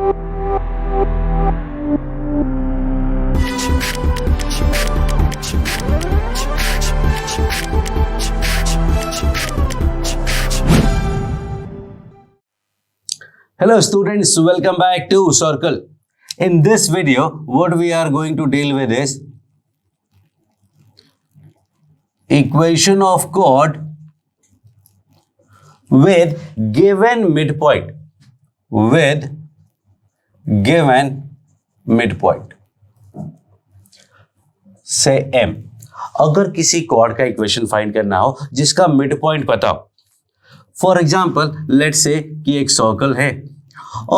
Hello students, welcome back to Circle. In this video, what we are going to deal with is equation of chord with given midpoint. With given midpoint. Say M. अगर किसी chord का equation find करना हो जिसका mid point पता हो, for example let's say कि एक सर्कल है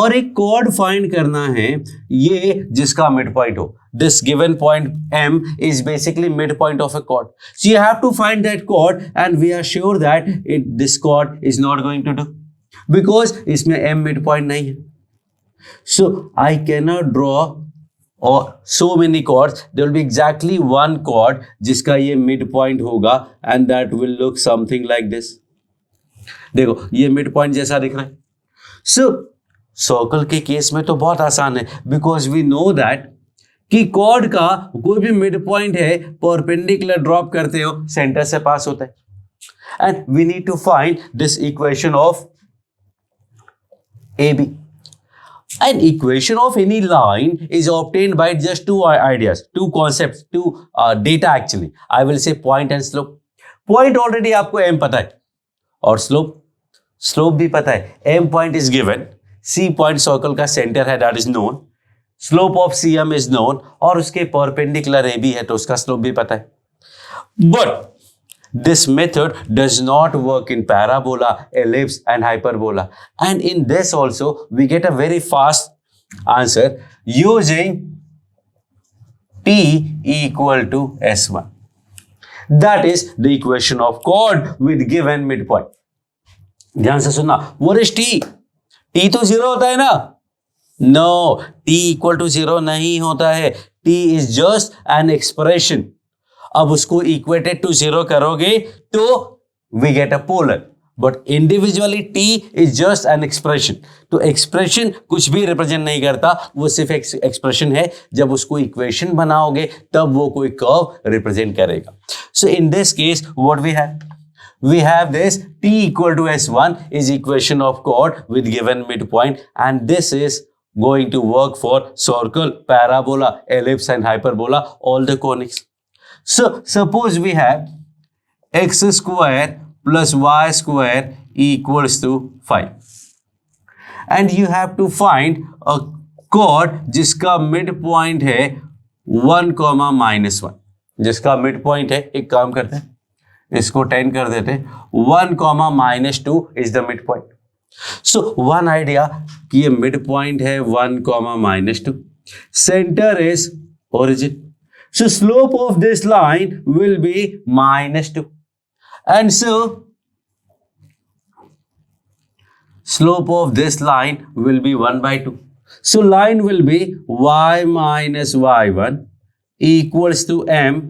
और एक कॉर्ड फाइंड करना है ये जिसका मिड पॉइंट हो. This given point M is basically midpoint of a chord. So you have to find that chord and we are sure that this chord is not going to do because इसमें M midpoint नहीं है. So I cannot draw or so many chords. There will be exactly one chord जिसका ये midpoint होगा and that will look something like this. देखो ये mid point जैसा दिख रहा है. सो सर्कल के केस में तो बहुत आसान है बिकॉज वी नो दैट कि कॉर्ड का कोई भी मिड पॉइंट है परपेंडिकुलर ड्रॉप करते हो सेंटर से पास होता है and we need to find this equation of AB. An equation of any line is obtained by just two ideas, two concepts, two data actually. I will say point and slope. Point already आपको M पता है और slope भी पता है. M point is given, C point circle का centre है that is known, slope of CM is known और उसके परपेंडिकुलर AB है तो उसका स्लोप भी पता है. But this method does not work in parabola, ellipse and hyperbola. And in this also we get a very fast answer using T equal to S1. That is the equation of chord with given midpoint. ध्यान से सुनना. What is T? T तो 0 होता है ना? No, T equal to 0 नहीं होता है. T is just an expression. अब उसको इक्वेटेड टू 0 करोगे तो we get a polar, but individually T is just an expression. तो एक्सप्रेशन कुछ भी रिप्रेजेंट नहीं करता, वो सिर्फ एक्सप्रेशन है. जब उसको इक्वेशन बनाओगे तब वो कोई कर्व रिप्रेजेंट करेगा. So in this case what we have this T equal to S1 is equation of chord with given midpoint, and this is going to work for circle, parabola, ellipse and hyperbola, all the conics. So suppose we have x square plus y square equals to 5 and you have to find a chord जिसका mid point है 1, -1. जिसका mid point है, एक काम करते हैं इसको 10 कर देते हैं. 1, -2 is the mid point. So one idea कि ये मिड पॉइंट है 1, -2. Centre is origin. So slope of this line will be -2 and so slope of this line will be 1/2. So line will be y minus y1 equals to m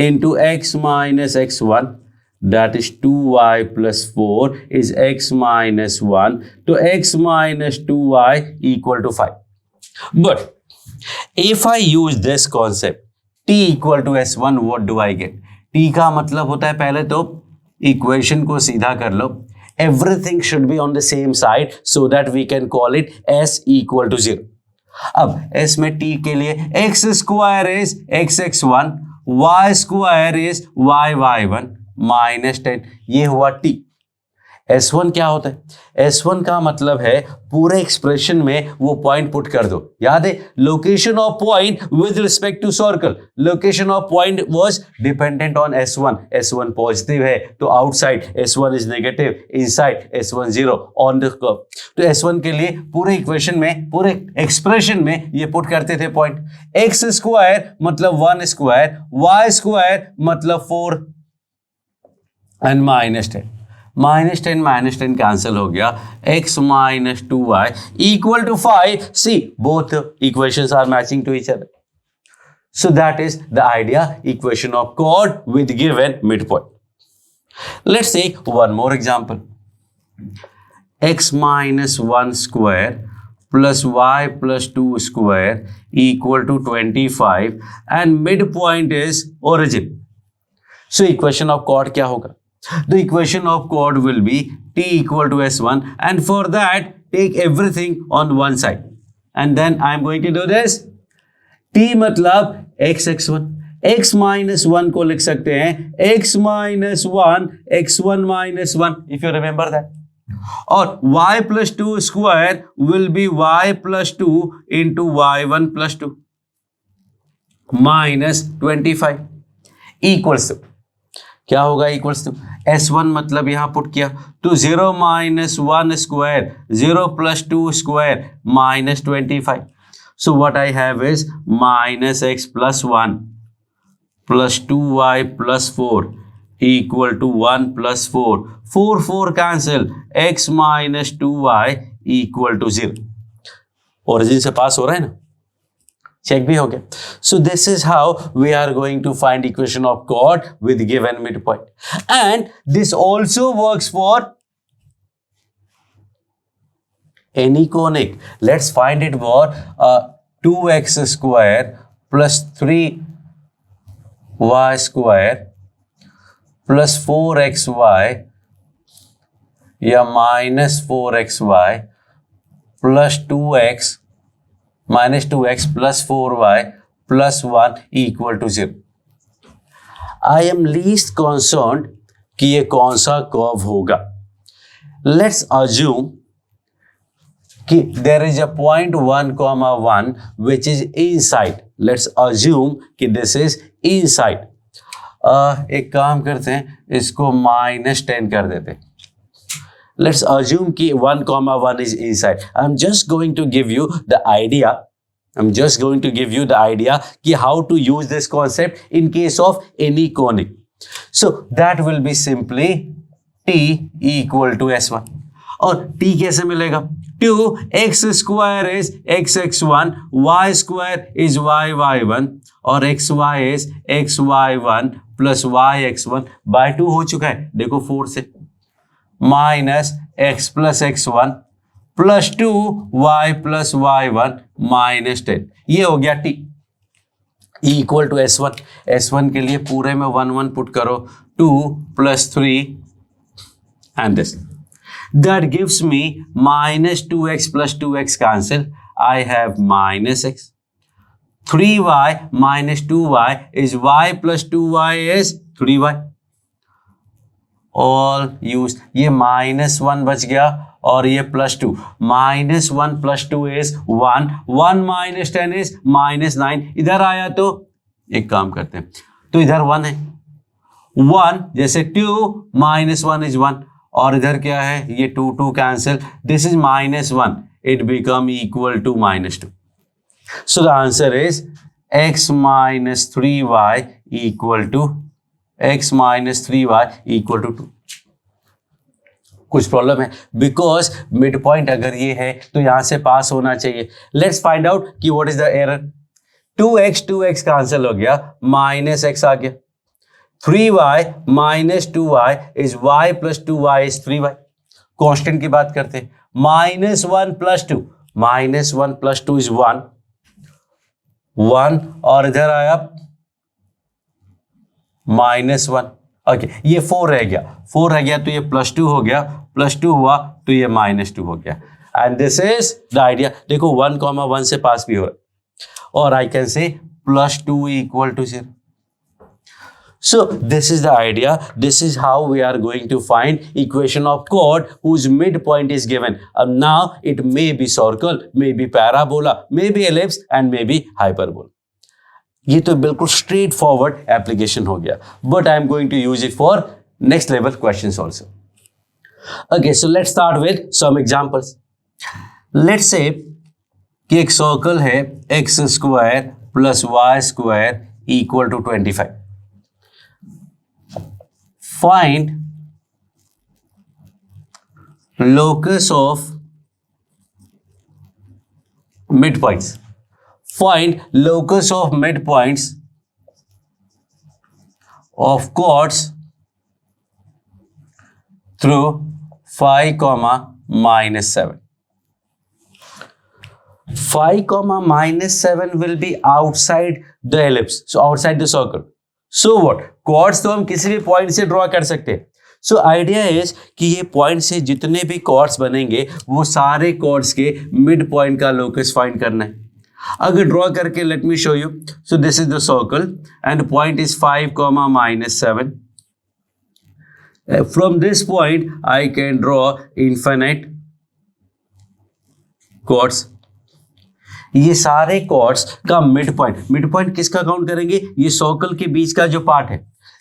into x minus x1, that is 2y plus 4 is x minus 1 to x minus 2y equal to 5. But if I use this concept T equal to S1, what do I get? T का मतलब होता है, पहले तो equation को सीधा कर लो. Everything should be on the same side so that we can call it S equal to 0. अब S में T के लिए x square is xx1, y square is yy1 minus 10. ये हुआ T. S1 क्या होता है? S1 का मतलब है पूरे एक्सप्रेशन में वो पॉइंट पुट कर दो. याद है location of point with respect to circle. Location of point was dependent on S1. S1 positive है तो outside, S1 is negative inside, S1 0 on the curve. तो S1 के लिए पूरे इक्वेशन में, पूरे एक्सप्रेशन में ये पुट करते थे पॉइंट. x स्क्वायर मतलब 1 स्क्वायर, y स्क्वायर मतलब 4 एंड -10. -10 कैंसिल हो गया. x minus 2y equal to 5. See, both equations are matching to each other. So that is the idea, equation of chord with given midpoint. Let's take one more example. X minus 1 square plus y plus 2 square equal to 25 and midpoint is origin. So equation of chord क्या होगा? The equation of chord will be t equal to s1 and for that take everything on one side and then I am going to do this. t मतलब x1, x minus 1 को लिख सकते हैं x minus 1 x1 minus 1 if you remember that. और y plus 2 square will be y plus 2 into y1 plus 2 minus 25 equals to क्या होगा? Equals to s1 मतलब यहां पुट किया तो 0 minus 1 square 0 plus 2 square minus 25. So what I have is minus x plus 1 plus 2y plus 4 equal to 1 plus 4. 4 cancel. x minus 2y equal to 0. Origin से पास हो रहा है ना? चेक भी हो गया. So this is how we are going to find equation of chord with given midpoint. And this also works for any conic. Let's find it for 2x square plus 3y square plus 4xy या minus 4xy plus 2x minus 2x plus 4y plus 1 equal to 0. I am least concerned कि ये कौन सा curve होगा. Let's assume कि there is a point 1, 1 which is inside. Let's assume कि this is inside. एक काम करते हैं इसको -10 कर देते हैं. Let's assume कि 1, 1 is inside. I'm just going to give you the idea. कि how to use this concept in case of any conic. So that will be simply t equal to s1. और t कैसे मिलेगा? 2x square is xx1, y square is yy1 और xy is xy1 plus yx1 by 2 हो चुका है. देखो 4 से minus x plus x1 plus 2y plus y1 minus 10. ये हो गया t equal to s1. s1 के लिए पूरे में 1 1 पुट करो 2 plus 3 and this. That gives me minus 2x plus 2x cancel. I have minus x. 3y minus 2y is y plus 2y is 3y. All used. ये -1 बच गया और ये +2. -1 + 2 is 1. 1 minus 10 is -9. इधर आया तो एक काम करते हैं तो इधर 1 है 1 जैसे 2 - 1 is 1 और इधर क्या है ये 2 cancel. This is -1. It become equal to -2. So the answer is x minus 3y equal to x minus 3y equal to 2. कुछ प्रॉब्लम है बिकॉज मिड पॉइंट अगर ये है तो यहां से पास होना चाहिए. लेट्स फाइंड आउट कि what is the error. 2x cancel हो गया -x आ गया. 3y minus 2y is y plus 2y is 3y. Constant की बात करते हैं. -1 plus 2 -1 plus 2 is 1 और इधर आया -1. ओके ये 4 रह गया तो ये +2 हो गया. +2 हुआ तो ये -2 हो गया. And this is the idea. देखो 1, 1 से पास भी हो रहा है और I can say +2 equal to 0. So this is the idea. This is how we are going to find equation of chord whose midpoint is given. Now it may be circle, may be parabola, may be ellipse and may be hyperbola. ये तो बिल्कुल straight forward application हो गया. But I am going to use it for next level questions also. Okay, so let's start with some examples. Let's say कि एक circle है x square plus y square equal to 25. Find locus of midpoints. Find locus of midpoints of chords through 5, -7. 5 comma minus 7 will be outside the ellipse, so outside the circle. So what? Chords तो हम किसी भी point से draw कर सकते हैं. So idea is कि ये पॉइंट से जितने भी कॉर्ड्स बनेंगे वो सारे कॉर्ड्स के मिड पॉइंट का लोकस फाइंड करना है. अगर ड्रॉ करके let me show you. So this is the circle and point is 5 comma minus 7. From this point I can draw infinite chords. ये सारे कॉर्ड्स का मिड पॉइंट किसका काउंट करेंगे? ये सर्कल के बीच का जो पार्ट है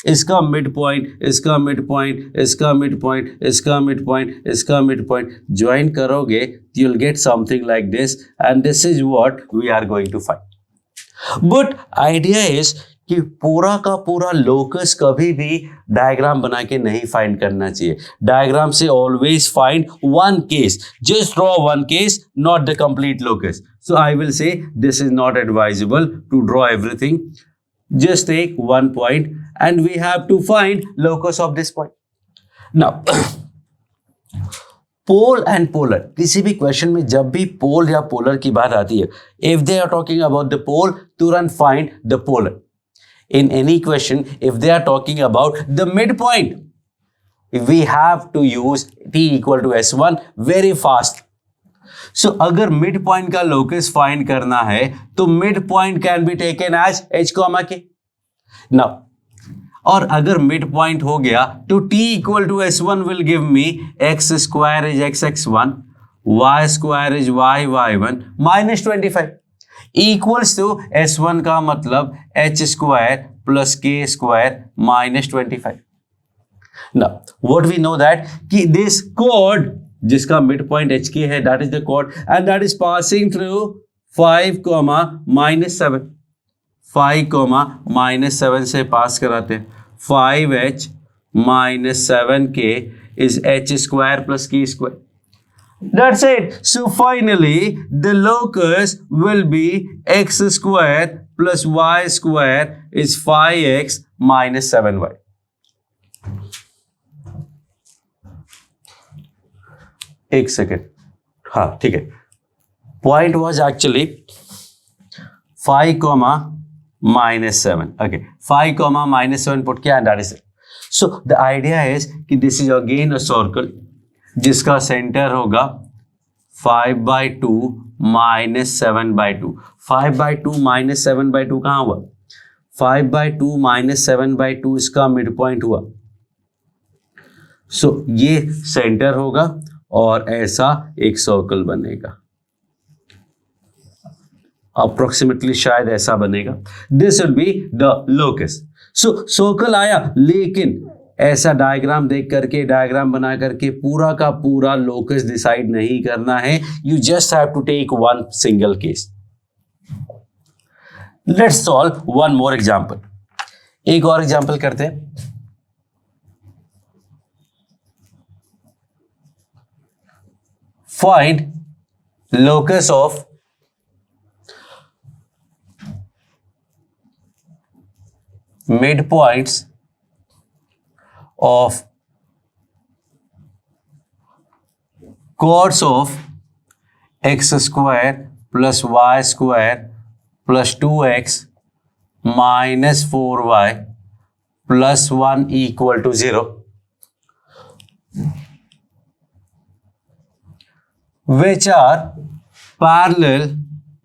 इसका मिड पॉइंट, इसका मिड पॉइंट, इसका मिड पॉइंट, इसका मिड पॉइंट, इसका मिड पॉइंट ज्वाइन करोगे you will get something like this and this is what we are going to find. But idea is कि पूरा का पूरा लोकस कभी भी डायग्राम बना के नहीं फाइंड करना चाहिए. डायग्राम से always find one case, just draw one case, not the complete locus. So I will say this is not advisable to draw everything. Just take one point and we have to find locus of this point. Now, pole and polar. किसी भी question में जब भी पोल या polar की बात आती है, if they are talking about the pole, तुरंत find the polar. In any question, if they are talking about the midpoint, we have to use t equal to s1 very fast. So अगर mid point का locus find करना है तो mid point can be taken as h comma k. Now और अगर mid point हो गया तो t equal to s1 will give me x square is x1, y square is y1 minus 25 equals to s1 का मतलब h square plus k square minus 25. Now what we know that कि this कोड जिसका mid point H के है that is the code and that is passing through 5 comma minus 7. 5 comma minus 7 से पास कराते हैं. 5h minus 7k is h square plus k square. That's it. So finally the locus will be x square plus y square is 5x minus 7y. एक second. हाँ ठीक है. Point was actually 5 comma minus 7. Okay, 5 comma minus 7 put किया and that is it. So the idea is कि this is again a circle जिसका centre होगा 5/2 minus 7/2. 5/2 minus 7/2 कहाँ हुआ? 5/2 minus 7/2 इसका मिड पॉइंट हुआ. सो ये सेंटर होगा और ऐसा एक सर्कल बनेगा. अप्रोक्सीमेटली शायद ऐसा बनेगा. This would be the locus. So circle आया लेकिन ऐसा डायग्राम देख करके, डायग्राम बना करके पूरा का पूरा लोकस डिसाइड नहीं करना है. You just have to take one single case. Let's solve one more example. एक और एग्जांपल करते हैं. Find locus of midpoints of chords of x square plus y square plus 2x minus 4y plus 1 equal to 0. Which are parallel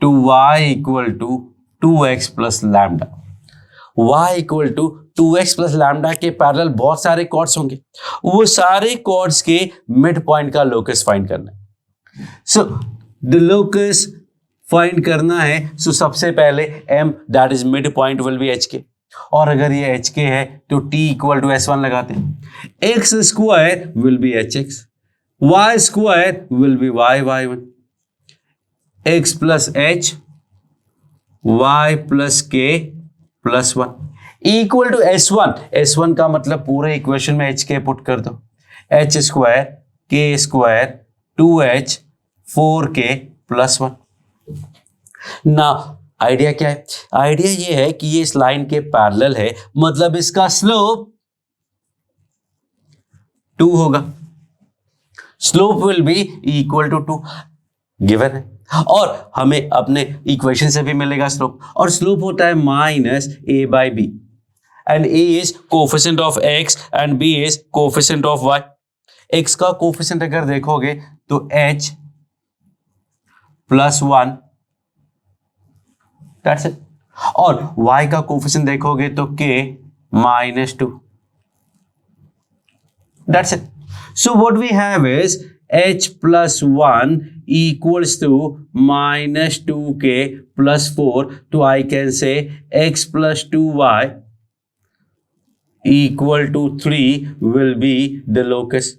to y equal to 2x plus lambda. y equal to 2x plus lambda के parallel बहुत सारे chords होंगे. वो सारे chords के mid point का locus find करना है. सो द लोकस फाइंड करना है. सो सबसे पहले m that is mid point will be h के, और अगर ये h के है तो t इक्वल टू s1 लगाते हैं. x square will be hx, y square will be y1, x plus h, y plus k plus 1 equal to s1. s1 का मतलब पूरे इक्वेशन में h के पुट कर दो. h square k square 2h 4k plus 1. ना idea क्या है? आइडिया ये है कि ये इस लाइन के पैरेलल है, मतलब इसका स्लोप 2 होगा. Slope will be equal to 2 given है. और हमें अपने इक्वेशन से भी मिलेगा स्लोप, और स्लोप होता है minus a by b, and a is coefficient of x and b is coefficient of y. x का कोफिशिएंट अगर देखोगे तो h प्लस 1, दैट्स इट. और y का कोफिशिएंट देखोगे तो k minus 2, that's it. So what we have is h plus 1 equals to minus 2k plus 4. So I can say x plus 2y equal to 3 will be the locus.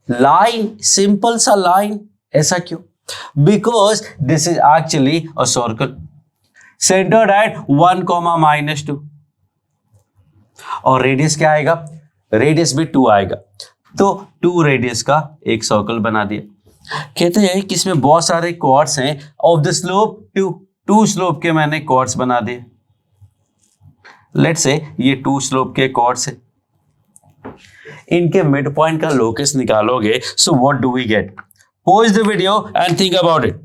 Line, simple सा line. ऐसा क्यों? Because this is actually a circle centered at 1, -2. और radius क्या आएगा? Radius भी 2 आएगा. तो 2 radius का एक सर्कल बना दिया. कहते हैं कि इसमें बहुत सारे कॉर्ड्स हैं ऑफ द स्लोप 2 स्लोप के मैंने कॉर्ड्स बना दिए. लेट्स से ये 2 स्लोप के कॉर्ड्स हैं, इनके मिड पॉइंट का लोकस निकालोगे. So what do we get? Pause the video and think about it.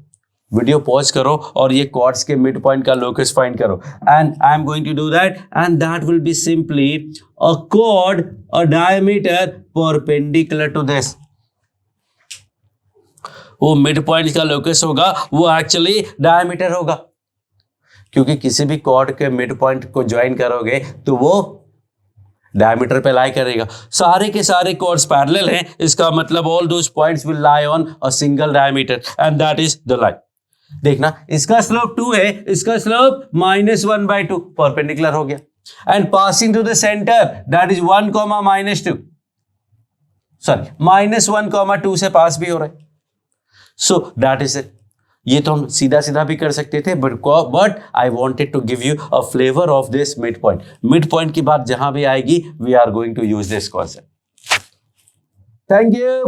Video pause करो और ये कॉर्ड्स के मिड पॉइंट का लोकस फाइंड करो. And I am going to do that, and that will be simply a chord a diameter perpendicular to this. वो mid point का locus होगा, वो एक्चुअली डायमीटर होगा, क्योंकि किसी भी कॉर्ड के मिड पॉइंट को ज्वाइन करोगे तो वो डायमीटर पे लाई करेगा. सारे के सारे कॉर्ड्स पैरेलल हैं, इसका मतलब all those points will lie on a single diameter, and that is the line. देखना, इसका स्लोप 2 है, इसका स्लोप -1/2 परपेंडिकुलर हो गया, and passing to the centre that is 1, -2, sorry -1, 2 से पास भी हो रहा है. So that is it. ये तो हम सीधा सीधा भी कर सकते थे, but I wanted to give you a flavour of this mid point. Mid point की बात जहां भी आएगी, we are going to use this concept. Thank you.